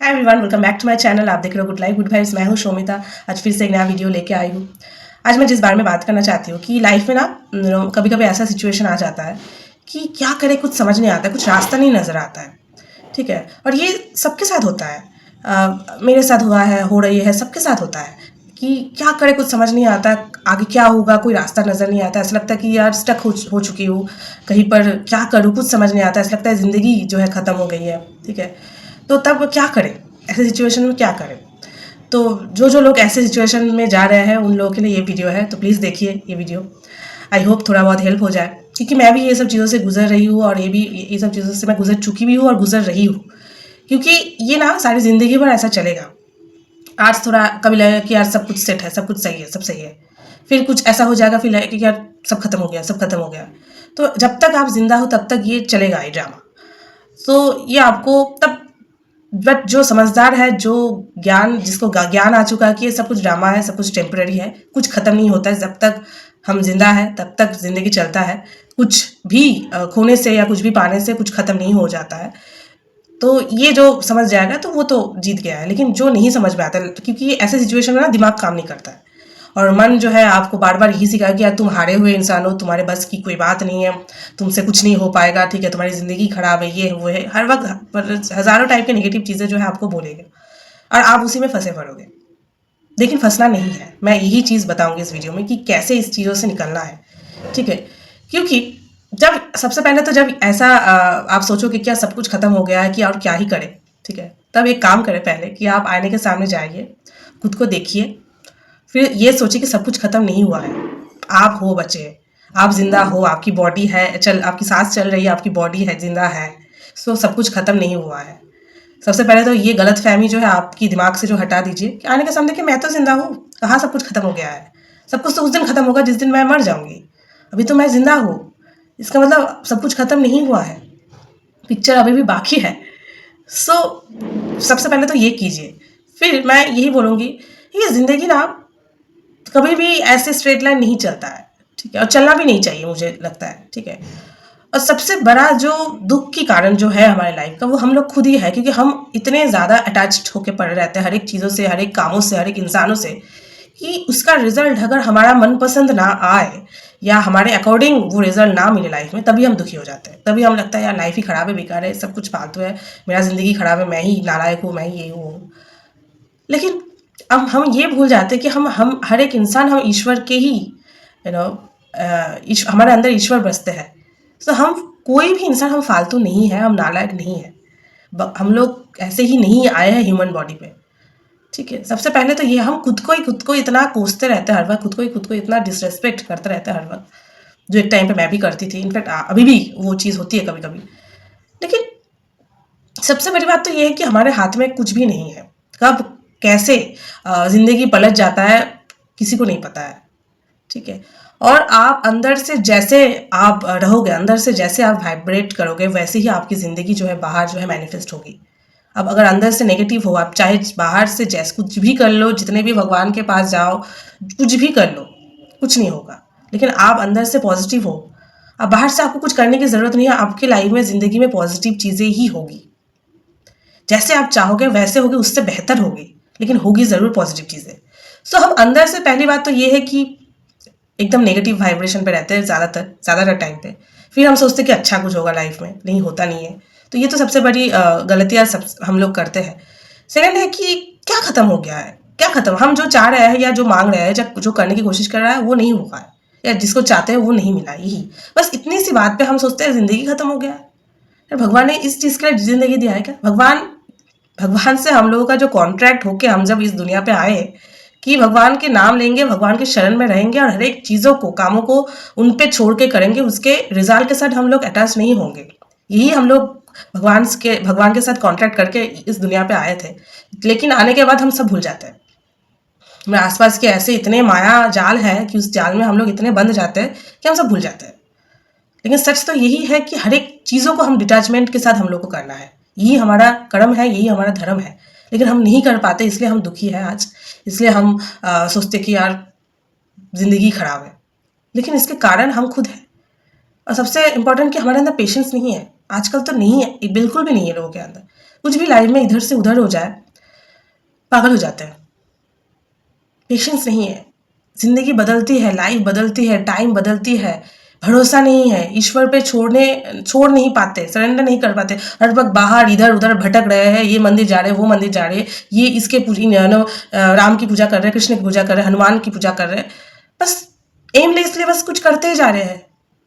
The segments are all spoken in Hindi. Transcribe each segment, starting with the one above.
Hi everyone, welcome back to my channel. आप देख रहे हो गुड लाइफ गुड वाइब्स। मैं हूँ शोमिता। आज फिर से एक नया वीडियो लेके आई हूँ। आज मैं जिस बारे में बात करना चाहती हूँ कि लाइफ में ना कभी कभी ऐसा सिचुएशन आ जाता है कि क्या करे, कुछ समझ नहीं आता है, कुछ रास्ता नहीं नज़र आता है। ठीक है, और ये सबके साथ होता है। मेरे साथ हुआ है, हो रही है, सबके साथ होता है कि क्या करे, कुछ समझ नहीं आता, आगे क्या होगा, कोई रास्ता नज़र नहीं आता। ऐसा लगता है कि यार स्टक हो चुकी हूँ कहीं पर, क्या करूँ, कुछ समझ नहीं आता। ऐसा लगता है ज़िंदगी जो है ख़त्म हो गई है। ठीक है, तो तब क्या करें, ऐसे सिचुएशन में क्या करें? तो जो लोग ऐसे सिचुएशन में जा रहे हैं उन लोगों के लिए ये वीडियो है, तो प्लीज़ देखिए ये वीडियो। आई होप थोड़ा बहुत हेल्प हो जाए, क्योंकि मैं भी ये सब चीज़ों से गुजर रही हूँ और ये सब चीज़ों से मैं गुजर चुकी भी हूँ और गुजर रही हूँ। क्योंकि ये ना सारी ज़िंदगी भर ऐसा चलेगा। आज थोड़ा कभी लगेगा कि यार सब कुछ सेट है, सब कुछ सही है, सब सही है। फिर कुछ ऐसा हो जाएगा, फिर लगेगा कि यार सब खत्म हो गया, सब खत्म हो गया। तो जब तक आप जिंदा हो तब तक ये चलेगा, ये ड्रामा। तो ये आपको तब, बट जो समझदार है, जो जिसको ज्ञान आ चुका है कि ये सब कुछ ड्रामा है, सब कुछ टेम्पररी है, कुछ खत्म नहीं होता है। जब तक हम जिंदा है तब तक जिंदगी चलता है। कुछ भी खोने से या कुछ भी पाने से कुछ खत्म नहीं हो जाता है। तो ये जो समझ जाएगा तो वो तो जीत गया है। लेकिन जो नहीं समझ में आता, क्योंकि ऐसे सिचुएशन में ना दिमाग काम नहीं करता है और मन जो है आपको बार बार यही सिखाएगा कि यार तुम हारे हुए इंसान हो, तुम्हारे बस की कोई बात नहीं है, तुमसे कुछ नहीं हो पाएगा। ठीक है, तुम्हारी ज़िंदगी खराब है, ये है वो है, हर वक्त पर हज़ारों टाइप के नेगेटिव चीज़ें जो है आपको बोलेंगे और आप उसी में फंसे पड़ोगे। लेकिन फंसना नहीं है, मैं यही चीज़ बताऊंगी इस वीडियो में कि कैसे इस चीज़ों से निकलना है। ठीक है, क्योंकि जब सबसे पहले तो जब ऐसा आप सोचो कि क्या सब कुछ खत्म हो गया है कि और क्या ही करें। ठीक है, तब एक काम करें पहले कि आप आईने के सामने जाइए, खुद को देखिए, फिर ये सोचिए कि सब कुछ खत्म नहीं हुआ है। आप हो बचे, आप जिंदा हो, आपकी बॉडी है, आपकी सांस चल रही है, आपकी बॉडी है, जिंदा है। सो सब कुछ खत्म नहीं हुआ है। सबसे पहले तो ये गलत फहमी जो है आपकी दिमाग से जो हटा दीजिए कि आने के सामने कि मैं तो जिंदा हूँ, कहाँ सब कुछ खत्म हो गया है। सब कुछ तो उस दिन खत्म होगा जिस दिन मैं मर जाऊंगी। अभी तो मैं जिंदा हूँ, इसका मतलब सब कुछ खत्म नहीं हुआ है, पिक्चर अभी भी बाकी है। सो सबसे पहले तो ये कीजिए। फिर मैं यही बोलूँगी कि ज़िंदगी ना कभी भी ऐसे स्ट्रेट लाइन नहीं चलता है। ठीक है, और चलना भी नहीं चाहिए मुझे लगता है। ठीक है, और सबसे बड़ा जो दुख की कारण जो है हमारे लाइफ का, वो हम लोग खुद ही है, क्योंकि हम इतने ज़्यादा अटैच्ड होके पड़े रहते हैं हर एक चीज़ों से, हर एक कामों से, हर एक इंसानों से, कि उसका रिजल्ट अगर हमारा मनपसंद ना आए या हमारे अकॉर्डिंग वो रिजल्ट ना मिले लाइफ में, तभी हम दुखी हो जाते हैं। तभी हम लगता है यार लाइफ ही खराब है, बेकार है, सब कुछ फालतू है, मेरा ज़िंदगी खराब है, मैं ही नालायक हूँ, मैं ही ये हूँ। लेकिन अब हम ये भूल जाते हैं कि हम हर एक इंसान, हम ईश्वर के ही यू नो हमारे अंदर ईश्वर बसते हैं। तो हम कोई भी इंसान हम फालतू नहीं है, हम नालायक नहीं है। हम लोग ऐसे ही नहीं आए हैं ह्यूमन बॉडी पे। ठीक है, सबसे पहले तो ये हम खुद को इतना कोसते रहते हैं हर वक्त, खुद को इतना डिसरेस्पेक्ट करते रहते हैं हर वक्त, जो एक टाइम पे मैं भी करती थी। इनफैक्ट अभी भी वो चीज़ होती है कभी कभी। लेकिन सबसे बड़ी बात तो ये है कि हमारे हाथ में कुछ भी नहीं है। कब कैसे ज़िंदगी पलट जाता है किसी को नहीं पता है। ठीक है, और आप अंदर से जैसे आप रहोगे, अंदर से जैसे आप वाइब्रेट करोगे, वैसे ही आपकी ज़िंदगी जो है बाहर जो है मैनिफेस्ट होगी। अब अगर अंदर से नेगेटिव हो, आप चाहे बाहर से जैसे कुछ भी कर लो, जितने भी भगवान के पास जाओ, कुछ भी कर लो, कुछ नहीं होगा। लेकिन आप अंदर से पॉजिटिव हो, अब बाहर से आपको कुछ करने की ज़रूरत नहीं है। आपकी लाइफ में, ज़िंदगी में पॉजिटिव चीज़ें ही होगी। जैसे आप चाहोगे वैसे होगी, उससे बेहतर होगी, लेकिन होगी ज़रूर पॉजिटिव चीज़ें। सो हम अंदर से, पहली बात तो ये है कि एकदम नेगेटिव वाइब्रेशन पे रहते हैं ज़्यादातर टाइम पे। फिर हम सोचते हैं कि अच्छा कुछ होगा लाइफ में, नहीं होता नहीं है। तो ये तो सबसे बड़ी गलतियाँ सब हम लोग करते हैं। सेकंड है कि क्या ख़त्म हो गया है, क्या ख़त्म, हम जो चाह रहे हैं या जो मांग रहे हैं, जो करने की कोशिश कर रहा है वो नहीं हुआ है, या जिसको चाहते हैं वो नहीं मिला। यही बस, इतनी सी बात पे हम सोचते हैं ज़िंदगी ख़त्म हो गया है। यार भगवान ने इस चीज़ के लिए ज़िंदगी दिया है क्या? भगवान से हम लोगों का जो कॉन्ट्रैक्ट होके हम जब इस दुनिया पे आए कि भगवान के नाम लेंगे, भगवान के शरण में रहेंगे और हर एक चीज़ों को, कामों को उन पे छोड़ के करेंगे, उसके रिजल्ट के साथ हम लोग अटैच नहीं होंगे। यही हम लोग भगवान के साथ कॉन्ट्रैक्ट करके इस दुनिया पे आए थे। लेकिन आने के बाद हम सब भूल जाते हैं। हमारे आसपास के ऐसे इतने माया जाल है कि उस जाल में हम लोग इतने बंध जाते हैं कि हम सब भूल जाते हैं। लेकिन सच तो यही है कि हर एक चीज़ों को हम डिटैचमेंट के साथ हम लोग को करना है। यही हमारा कर्म है, यही हमारा धर्म है। लेकिन हम नहीं कर पाते, इसलिए हम दुखी हैं आज। इसलिए हम सोचते कि यार ज़िंदगी खराब है। लेकिन इसके कारण हम खुद हैं। और सबसे इम्पोर्टेंट कि हमारे अंदर पेशेंस नहीं है। आजकल तो नहीं है, बिल्कुल भी नहीं है लोगों के अंदर। कुछ भी लाइफ में इधर से उधर हो जाए, पागल हो जाते हैं। पेशेंस नहीं है, जिंदगी बदलती है, लाइफ बदलती है, टाइम बदलती है, भरोसा नहीं है, ईश्वर पे छोड़ नहीं पाते, सरेंडर नहीं कर पाते, हर वक्त बाहर इधर उधर भटक रहे हैं, ये मंदिर जा रहे हैं, वो मंदिर जा रहे हैं, ये इसके राम की पूजा कर रहे हैं, कृष्ण की पूजा कर रहे हैं, हनुमान की पूजा कर रहे हैं, बस एमलेसली बस कुछ करते ही जा रहे हैं।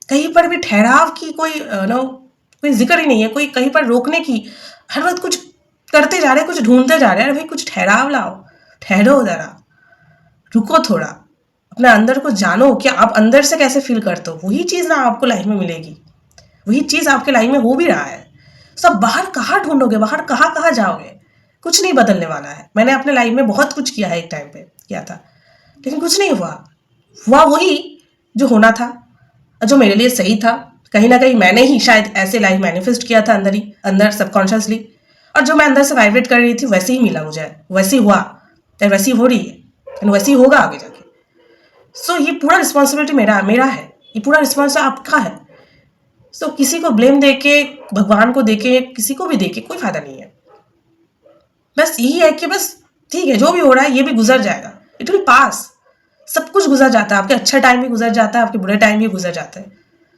कहीं पर भी ठहराव की कोई जिक्र ही नहीं है, कोई कहीं पर रोकने की, हर वक्त कुछ करते जा रहे हैं, कुछ ढूंढते जा रहे हैं। अरे भाई कुछ ठहराव लाओ, ठहरो जरा, रुको थोड़ा, अपने अंदर को जानो कि आप अंदर से कैसे फील करते हो। वही चीज़ ना आपको लाइफ में मिलेगी, वही चीज़ आपके लाइफ में हो भी रहा है। सब बाहर कहाँ ढूंढोगे, बाहर कहाँ कहाँ जाओगे, कुछ नहीं बदलने वाला है। मैंने अपने लाइफ में बहुत कुछ किया है, एक टाइम पे किया था, लेकिन कुछ नहीं हुआ। हुआ वही जो होना था, जो मेरे लिए सही था। कहीं ना कहीं मैंने ही शायद ऐसे लाइफ मैनिफेस्ट किया था अंदर ही, अंदर सबकॉन्शियसली, और जो मैं अंदर से वाइब्रेट कर रही थी वैसे ही मिला मुझे, वैसे ही हुआ, वैसी हो रही है, वैसे ही होगा आगे जाके। सो ये पूरा रिस्पॉन्सिबिलिटी मेरा है, ये पूरा रिस्पॉन्सिबिलिटी आपका है। सो किसी को ब्लेम देके, भगवान को देके, किसी को भी देके कोई फायदा नहीं है। बस यही है कि बस ठीक है, जो भी हो रहा है ये भी गुजर जाएगा, इट विल पास। सब कुछ गुजर जाता है, आपके अच्छा टाइम भी गुजर जाता है, आपके बुरे टाइम भी गुजर जाते हैं।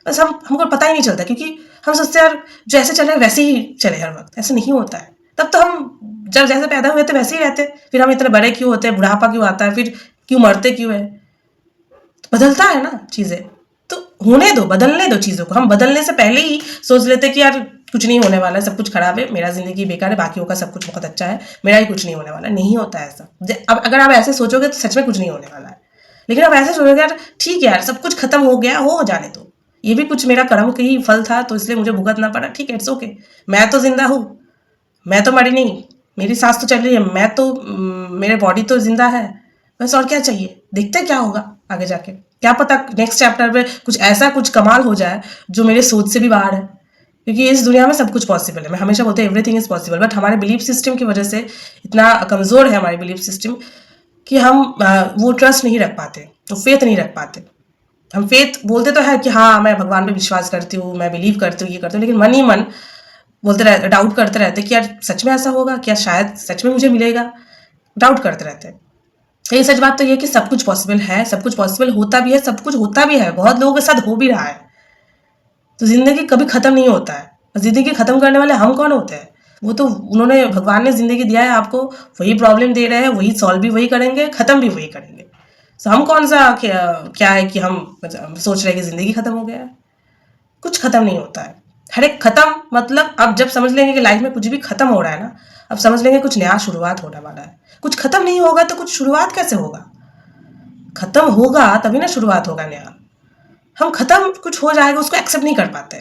बस हमको पता ही नहीं चलता, क्योंकि हम सोचते हैं यार जैसे चले वैसे ही चले हर वक्त। ऐसे नहीं होता है। तब तो हम जब जैसे पैदा हुए थे वैसे ही रहते, फिर हम इतने बड़े क्यों होते हैं, बुढ़ापा क्यों आता है, फिर क्यों मरते क्यों है। बदलता है ना चीज़ें, तो होने दो, बदलने दो चीज़ों को। हम बदलने से पहले ही सोच लेते कि यार कुछ नहीं होने वाला है, सब कुछ खराब है, मेरा जिंदगी बेकार है, बाकियों का सब कुछ बहुत अच्छा है, मेरा ही कुछ नहीं होने वाला। नहीं होता है ऐसा। अब अगर आप ऐसे सोचोगे तो सच में कुछ नहीं होने वाला है। लेकिन आप ऐसे सोचोगे यार ठीक है यार, सब कुछ खत्म हो गया, हो जाने दो, ये भी कुछ मेरा कर्म का ही फल था, तो इसलिए मुझे भुगतना पड़ा, ठीक है, इट्स ओके। मैं तो जिंदा हूँ, मैं तो मरी नहीं, मेरी सांस तो चल रही है, मैं तो मेरे बॉडी तो जिंदा है, बस और क्या चाहिए। देखते हैं क्या होगा आगे जाके, क्या पता नेक्स्ट चैप्टर में कुछ ऐसा कुछ कमाल हो जाए जो मेरे सोच से भी बाहर है। क्योंकि इस दुनिया में सब कुछ पॉसिबल है। मैं हमेशा बोलते हैं एवरीथिंग इज पॉसिबल, बट हमारे बिलीफ सिस्टम की वजह से इतना कमज़ोर है हमारी बिलीफ सिस्टम कि हम वो ट्रस्ट नहीं रख पाते, तो फेथ नहीं रख पाते। हम फेथ बोलते तो है कि हाँ मैं भगवान पे विश्वास करती हूँ, मैं बिलीव करती हूँ, ये करती हूँ, लेकिन मन ही मन बोलते रहते, डाउट करते रहते कि यार सच में ऐसा होगा क्या, शायद सच में मुझे मिलेगा, डाउट करते रहते हैं। ये सच बात तो ये कि सब कुछ पॉसिबल है, सब कुछ पॉसिबल होता भी है, सब कुछ होता भी है, बहुत लोगों के साथ हो भी रहा है। तो जिंदगी कभी खत्म नहीं होता है। जिंदगी खत्म करने वाले हम कौन होते हैं? वो तो उन्होंने, भगवान ने जिंदगी दिया है आपको, वही प्रॉब्लम दे रहे हैं, वही सॉल्व भी वही करेंगे, खत्म भी वही करेंगे। तो हम कौन सा क्या है कि हम सोच रहे हैं कि जिंदगी खत्म हो गया है। कुछ खत्म नहीं होता है। हर एक खत्म मतलब अब जब समझ लेंगे कि लाइफ में कुछ भी खत्म हो रहा है ना, अब समझ लेंगे कुछ नया शुरुआत होने वाला है। कुछ खत्म नहीं होगा तो कुछ शुरुआत कैसे होगा? खत्म होगा तभी ना शुरुआत होगा नया। हम खत्म कुछ हो जाएगा उसको एक्सेप्ट नहीं कर पाते।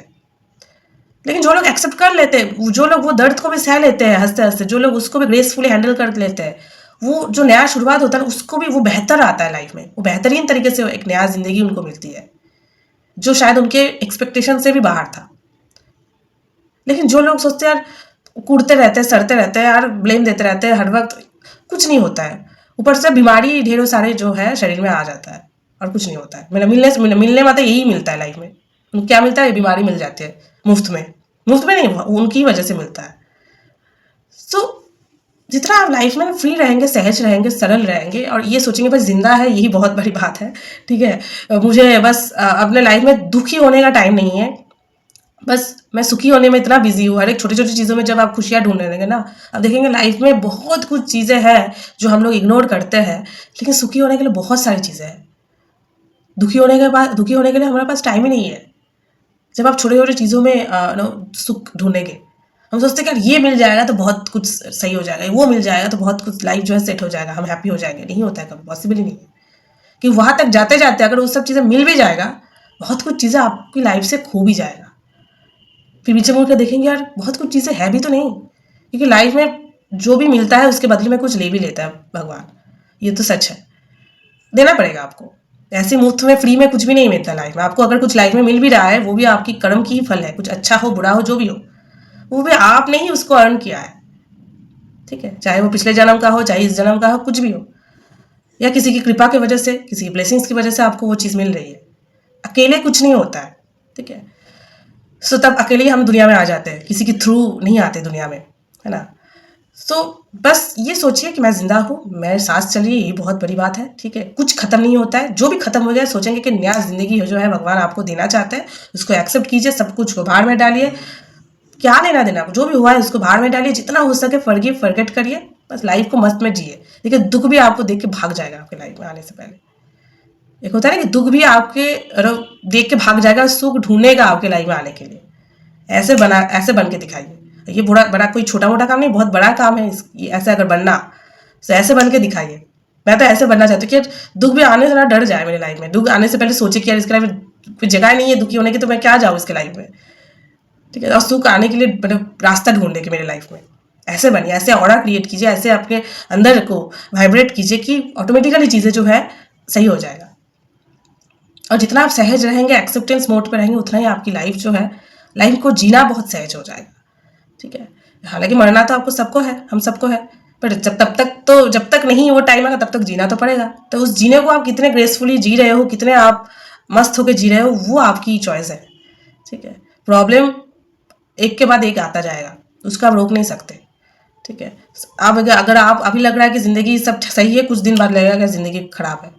लेकिन जो लोग एक्सेप्ट कर लेते हैं, जो लोग वो दर्द को भी सह लेते हैं हंसते हंसते, जो लोग उसको भी ग्रेसफुली हैंडल कर लेते हैं, वो जो नया शुरुआत होता है उसको भी वो बेहतर आता है लाइफ में, वो बेहतरीन तरीके से एक नया जिंदगी उनको मिलती है, जो शायद उनके एक्सपेक्टेशन से भी बाहर था। लेकिन जो लोग सोचते हैं यार, कूदते रहते हैं, सड़ते रहते हैं यार, ब्लेम देते रहते हैं हर वक्त, कुछ नहीं होता है। ऊपर से बीमारी ढेरों सारे जो है शरीर में आ जाता है और कुछ नहीं होता है। मतलब मिलने में तो यही मिलता है लाइफ में। उनको क्या मिलता है? बीमारी मिल जाती है मुफ्त में। मुफ्त में नहीं, उनकी वजह से मिलता है। सो जितना आप लाइफ में फ्री रहेंगे, सहज रहेंगे, सरल रहेंगे और ये सोचेंगे बस जिंदा है, यही बहुत बड़ी बात है। ठीक है, मुझे बस अपने लाइफ में दुखी होने का टाइम नहीं है, बस मैं सुखी होने में इतना बिजी हूँ। हर एक छोटी छोटी चीज़ों में जब आप खुशियाँ ढूंढने लगेंगे ना, आप देखेंगे लाइफ में बहुत कुछ चीज़ें हैं जो हम लोग इग्नोर करते हैं, लेकिन सुखी होने के लिए बहुत सारी चीज़ें हैं। दुखी होने के लिए हमारे पास टाइम ही नहीं है। जब आप छोटे छोटे चीज़ों में सुख ढूंढेंगे, हम सोचते हैं कि ये मिल जाएगा तो बहुत कुछ सही हो जाएगा, वो मिल जाएगा तो बहुत कुछ लाइफ जो है सेट हो जाएगा, हम हैप्पी हो जाएंगे। नहीं होता है, कभी पॉसिबल ही नहीं है। कि वहाँ तक जाते जाते अगर वो सब चीज़ें मिल भी जाएगा, बहुत कुछ चीज़ें आपकी लाइफ से खो भी जाएगा। फिर पीछे मुड़ कर देखेंगे यार बहुत कुछ चीज़ें है भी तो नहीं, क्योंकि लाइफ में जो भी मिलता है उसके बदले में कुछ ले भी लेता है भगवान, ये तो सच है। देना पड़ेगा आपको। ऐसे मुफ्त में फ्री में कुछ भी नहीं मिलता लाइफ में। आपको अगर कुछ लाइफ में मिल भी रहा है, वो भी आपकी कर्म की ही फल है। कुछ अच्छा हो बुरा हो जो भी हो, वो भी आपने ही उसको अर्न किया है। ठीक है, चाहे वो पिछले जन्म का हो, चाहे इस जन्म का हो, कुछ भी हो, या किसी की कृपा की वजह से, किसी की ब्लेसिंग्स की वजह से आपको वो चीज़ मिल रही है। अकेले कुछ नहीं होता है। ठीक है, सो तब अकेले ही हम दुनिया में आ जाते हैं, किसी के थ्रू नहीं आते दुनिया में। है ना। सो बस ये सोचिए कि मैं ज़िंदा हूँ, मैं सांस चल रही है, ये बहुत बड़ी बात है, ठीक है। कुछ ख़त्म नहीं होता है, जो भी ख़त्म हो गया सोचेंगे कि नया ज़िंदगी जो है भगवान आपको देना चाहते हैं, उसको एक्सेप्ट कीजिए, सब कुछ को भाड़ में डालिए। क्या लेना देना, जो भी हुआ है उसको भाड़ में डालिए, जितना हो सके फॉरगिव फॉरगेट करिए, बस लाइफ को मस्त में जिए। देखिए दुख भी आपको देख के भाग जाएगा आपके लाइफ में आने से पहले। एक होता है ना कि दुख भी आपके देख के भाग जाएगा, सुख ढूंढेगा आपके लाइफ में आने के लिए। ऐसे बन के दिखाइए। ये बड़ा बड़ा कोई छोटा मोटा काम नहीं, बहुत बड़ा काम है ये ऐसे अगर बनना, तो ऐसे बन के दिखाइए। मैं तो ऐसे बनना चाहती हूँ कि दुख भी आने से ना डर जाए मेरे लाइफ में। दुख आने से पहले सोचे कि यार इसके लाइफ में कोई जगह नहीं है दुखी होने की, तो मैं क्या जाऊँ इसके लाइफ में, ठीक है। और सुख आने के लिए मतलब रास्ता ढूंढने के मेरे लाइफ में ऐसे बनिए, ऐसे ऑरा क्रिएट कीजिए, ऐसे अपने अंदर को वाइब्रेट कीजिए कि ऑटोमेटिकली चीज़ें जो है सही हो जाएगा। और जितना आप सहज रहेंगे, एक्सेप्टेंस मोड पे रहेंगे, उतना ही आपकी लाइफ जो है, लाइफ को जीना बहुत सहज हो जाएगा, ठीक है। हालांकि मरना तो आपको सबको है, हम सबको है, पर जब तक नहीं वो टाइम आएगा तब तक जीना तो पड़ेगा। तो उस जीने को आप कितने ग्रेसफुली जी रहे हो, कितने आप मस्त होकर जी रहे हो, वो आपकी चॉइस है, ठीक है। प्रॉब्लम एक के बाद एक आता जाएगा, उसको आप रोक नहीं सकते, ठीक है। आप अगर आप अभी लग रहा है कि ज़िंदगी सब सही है, कुछ दिन बाद लगेगा कि ज़िंदगी खराब है,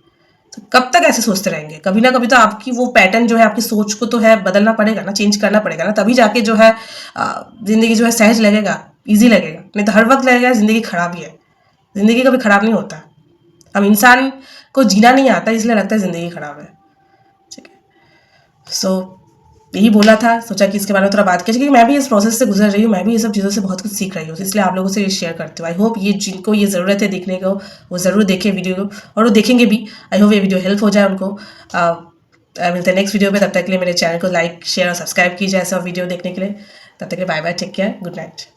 तो कब तक ऐसे सोचते रहेंगे। कभी ना कभी तो आपकी वो पैटर्न जो है, आपकी सोच को तो है बदलना पड़ेगा ना, चेंज करना पड़ेगा ना, तभी जाके जो है ज़िंदगी जो है सहज लगेगा, ईजी लगेगा। नहीं तो हर वक्त लगेगा ज़िंदगी खराब ही है। ज़िंदगी कभी खराब नहीं होता। अब इंसान को जीना नहीं आता, इसलिए लगता है ज़िंदगी खराब है, ठीक है। सो यही बोला था, सोचा कि इसके बारे में थोड़ा बात कीजिए, क्योंकि मैं भी इस प्रोसेस से गुजर रही हूँ, मैं भी ये सब चीज़ों से बहुत कुछ सीख रही हूँ, इसलिए आप लोगों से ये शेयर करती हूँ। आई होप ये जिनको ये ज़रूरत है देखने को, वो ज़रूर देखें वीडियो को, और वो देखेंगे भी। आई होप ये वीडियो हेल्प हो जाए उनको। मिलते हैं नेक्स्ट वीडियो में, तब तक के लिए मेरे चैनल को लाइक शेयर और सब्सक्राइब कीजिए ऐसा वीडियो देखने के लिए। तब तक के लिए bye bye, take care, good night.